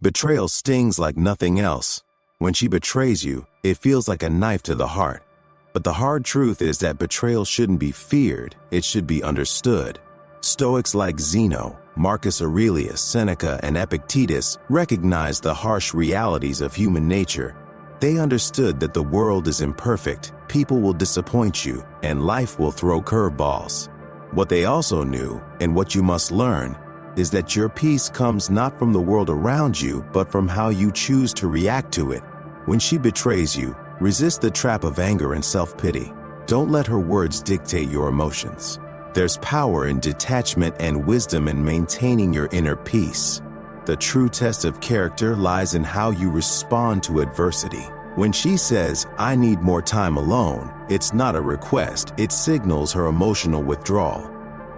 Betrayal stings like nothing else. When she betrays you, it feels like a knife to the heart. But the hard truth is that betrayal shouldn't be feared, it should be understood. Stoics like Zeno, Marcus Aurelius, Seneca, and Epictetus recognized the harsh realities of human nature. They understood that the world is imperfect, people will disappoint you, and life will throw curveballs. What they also knew, and what you must learn, is that your peace comes not from the world around you, but from how you choose to react to it. When she betrays you, resist the trap of anger and self-pity. Don't let her words dictate your emotions. There's power in detachment and wisdom in maintaining your inner peace. The true test of character lies in how you respond to adversity. When she says, "I need more time alone," it's not a request, it signals her emotional withdrawal.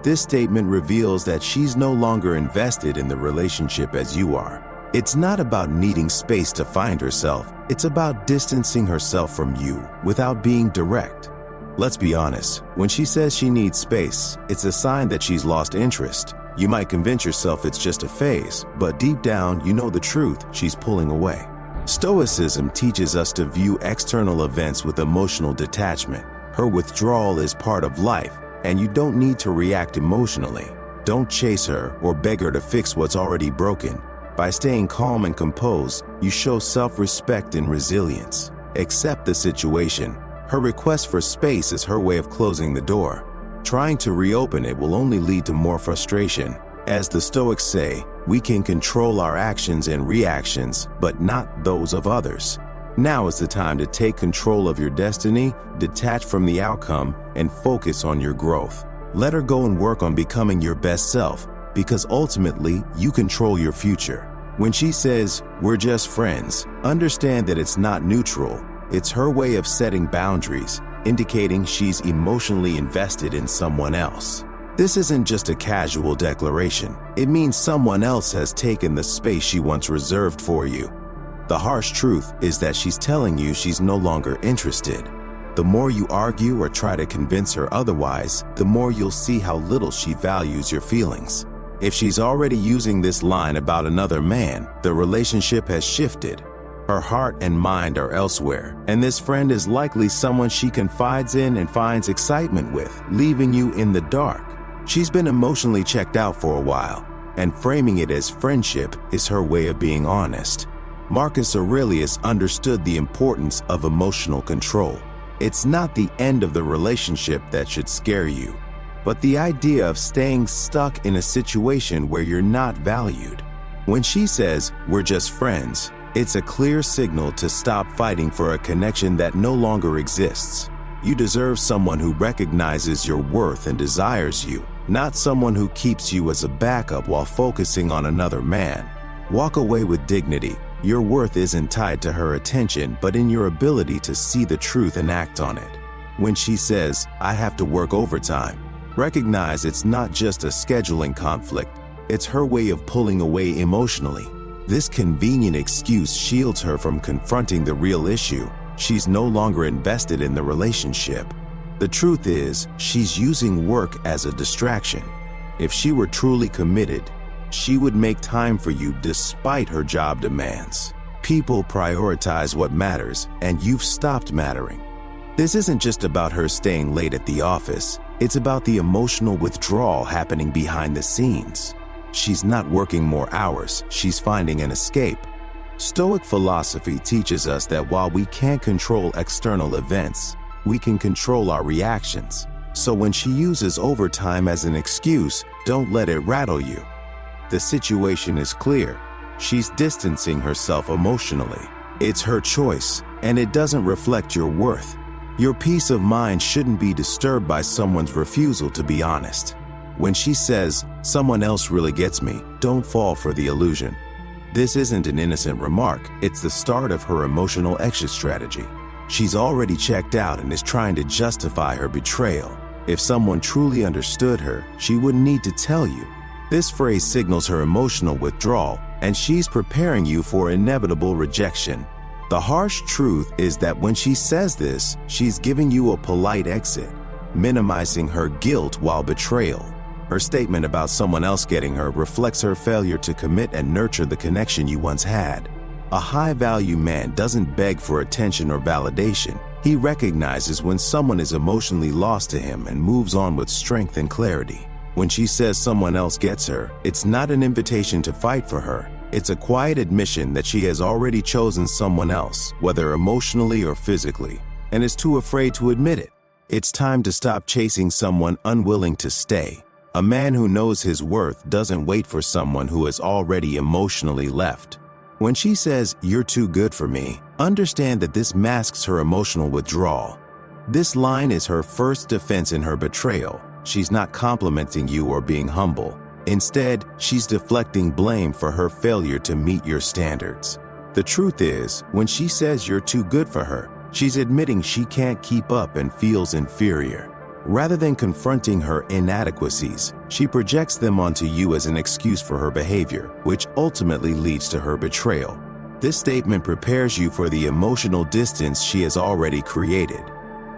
This statement reveals that she's no longer invested in the relationship as you are. It's not about needing space to find herself, it's about distancing herself from you without being direct. Let's be honest, when she says she needs space, it's a sign that she's lost interest. You might convince yourself it's just a phase, but deep down you know the truth, she's pulling away. Stoicism teaches us to view external events with emotional detachment. Her withdrawal is part of life, and you don't need to react emotionally. Don't chase her or beg her to fix what's already broken. By staying calm and composed, you show self-respect and resilience. Accept the situation. Her request for space is her way of closing the door. Trying to reopen it will only lead to more frustration. As the Stoics say, we can control our actions and reactions, but not those of others. Now is the time to take control of your destiny, detach from the outcome, and focus on your growth. Let her go and work on becoming your best self, because ultimately, you control your future. When she says, "We're just friends," understand that it's not neutral. It's her way of setting boundaries, indicating she's emotionally invested in someone else. This isn't just a casual declaration. It means someone else has taken the space she once reserved for you. The harsh truth is that she's telling you she's no longer interested. The more you argue or try to convince her otherwise, the more you'll see how little she values your feelings. If she's already using this line about another man, the relationship has shifted. Her heart and mind are elsewhere, and this friend is likely someone she confides in and finds excitement with, leaving you in the dark. She's been emotionally checked out for a while, and framing it as friendship is her way of being honest. Marcus Aurelius understood the importance of emotional control. It's not the end of the relationship that should scare you, but the idea of staying stuck in a situation where you're not valued. When she says, "We're just friends," it's a clear signal to stop fighting for a connection that no longer exists. You deserve someone who recognizes your worth and desires you, not someone who keeps you as a backup while focusing on another man. Walk away with dignity. Your worth isn't tied to her attention, but in your ability to see the truth and act on it. When she says, "I have to work overtime," recognize it's not just a scheduling conflict, it's her way of pulling away emotionally. This convenient excuse shields her from confronting the real issue. She's no longer invested in the relationship. The truth is, she's using work as a distraction. If she were truly committed, she would make time for you despite her job demands. People prioritize what matters, and you've stopped mattering. This isn't just about her staying late at the office. It's about the emotional withdrawal happening behind the scenes. She's not working more hours, she's finding an escape. Stoic philosophy teaches us that while we can't control external events, we can control our reactions. So when she uses overtime as an excuse, don't let it rattle you. The situation is clear. She's distancing herself emotionally. It's her choice, and it doesn't reflect your worth. Your peace of mind shouldn't be disturbed by someone's refusal to be honest. When she says, "Someone else really gets me," don't fall for the illusion. This isn't an innocent remark, it's the start of her emotional exit strategy. She's already checked out and is trying to justify her betrayal. If someone truly understood her, she wouldn't need to tell you. This phrase signals her emotional withdrawal, and she's preparing you for inevitable rejection. The harsh truth is that when she says this, she's giving you a polite exit, minimizing her guilt while betrayal. Her statement about someone else getting her reflects her failure to commit and nurture the connection you once had. A high-value man doesn't beg for attention or validation. He recognizes when someone is emotionally lost to him and moves on with strength and clarity. When she says someone else gets her, it's not an invitation to fight for her. It's a quiet admission that she has already chosen someone else, whether emotionally or physically, and is too afraid to admit it. It's time to stop chasing someone unwilling to stay. A man who knows his worth doesn't wait for someone who has already emotionally left. When she says, "You're too good for me," understand that this masks her emotional withdrawal. This line is her first defense in her betrayal. She's not complimenting you or being humble. Instead, she's deflecting blame for her failure to meet your standards. The truth is, when she says you're too good for her, she's admitting she can't keep up and feels inferior. Rather than confronting her inadequacies, she projects them onto you as an excuse for her behavior, which ultimately leads to her betrayal. This statement prepares you for the emotional distance she has already created.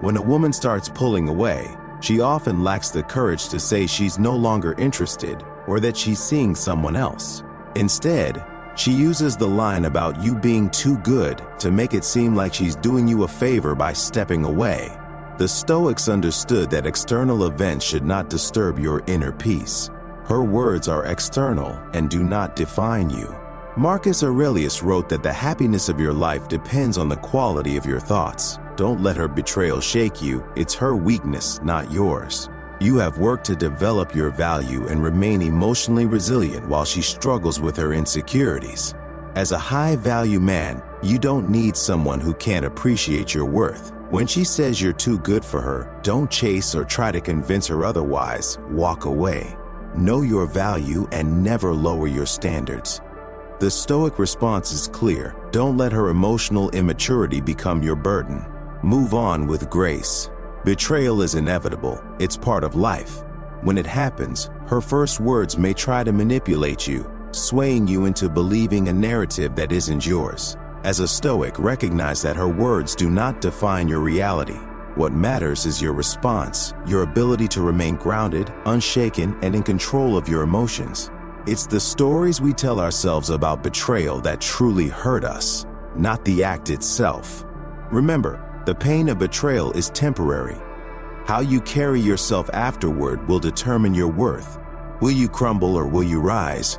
When a woman starts pulling away, she often lacks the courage to say she's no longer interested or that she's seeing someone else. Instead, she uses the line about you being too good to make it seem like she's doing you a favor by stepping away. The Stoics understood that external events should not disturb your inner peace. Her words are external and do not define you. Marcus Aurelius wrote that the happiness of your life depends on the quality of your thoughts. Don't let her betrayal shake you. It's her weakness, not yours. You have work to develop your value and remain emotionally resilient while she struggles with her insecurities. As a high-value man, you don't need someone who can't appreciate your worth. When she says you're too good for her, don't chase or try to convince her otherwise. Walk away. Know your value and never lower your standards. The Stoic response is clear. Don't let her emotional immaturity become your burden. Move on with grace. Betrayal is inevitable. It's part of life. When it happens, her first words may try to manipulate you, swaying you into believing a narrative that isn't yours. As a Stoic, recognize that her words do not define your reality. What matters is your response, your ability to remain grounded, unshaken, and in control of your emotions. It's the stories we tell ourselves about betrayal that truly hurt us, not the act itself. Remember, the pain of betrayal is temporary. How you carry yourself afterward will determine your worth. Will you crumble or will you rise?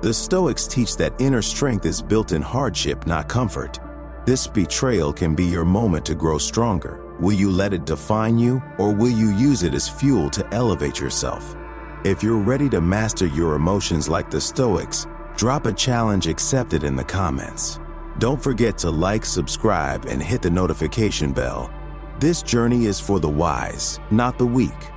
The Stoics teach that inner strength is built in hardship, not comfort. This betrayal can be your moment to grow stronger. Will you let it define you, or will you use it as fuel to elevate yourself? If you're ready to master your emotions like the Stoics, drop a challenge accepted in the comments. Don't forget to like, subscribe, and hit the notification bell. This journey is for the wise, not the weak.